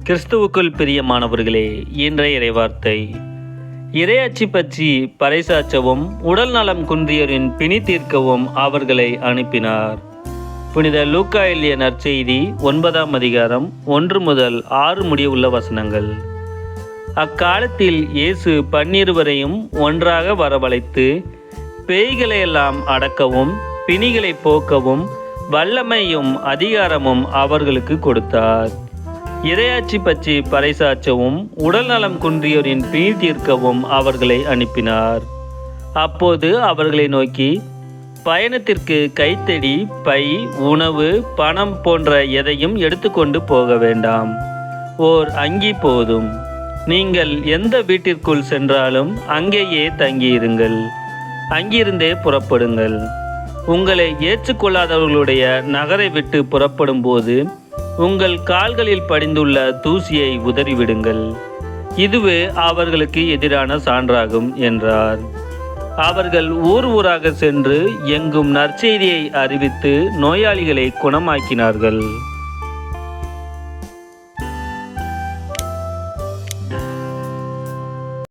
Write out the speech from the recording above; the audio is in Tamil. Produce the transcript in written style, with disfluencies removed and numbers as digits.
கிறிஸ்துவுக்குள் பிரியமானவர்களே, இன்றைய இறைவார்த்தை இறையாட்சி பற்றி பறைசாற்றவும் உடல் நலம் குன்றியோரின் பிணி தீர்க்கவும் அவர்களை அனுப்பினார். புனித லூக்கா எழுதிய நற்செய்தி 9ஆம் அதிகாரம் 1 முதல் 6 முடிய உள்ள வசனங்கள். அக்காலத்தில் இயேசு 12 ஒன்றாக வரவழைத்து பேய்களையெல்லாம் அடக்கவும் பிணிகளை போக்கவும் வல்லமையும் அதிகாரமும் அவர்களுக்கு கொடுத்தார். இறையாட்சி பற்றி பறைசாற்றவும் உடல் நலம் குன்றியோரின் பிணி தீர்க்கவும் அவர்களை அனுப்பினார். அப்போது அவர்களை நோக்கி, பயணத்திற்கு கைத்தடி, பை, உணவு, பணம் போன்ற எதையும் எடுத்துக்கொண்டு போக வேண்டாம். ஓர் அங்கி போதும். நீங்கள் எந்த வீட்டிற்குள் சென்றாலும் அங்கேயே தங்கியிருங்கள். அங்கிருந்தே புறப்படுங்கள். உங்களை ஏற்றுக்கொள்ளாதவர்களுடைய நகரை விட்டு புறப்படும் போது உங்கள் கால்களில் படிந்துள்ள தூசியை உதறிவிடுங்கள். இதுவே அவர்களுக்கு எதிரான சான்றாகும் என்றார். அவர்கள் ஊர் ஊராக சென்று எங்கும் நற்செய்தியை அறிவித்து நோயாளிகளை குணமாக்கினார்கள்.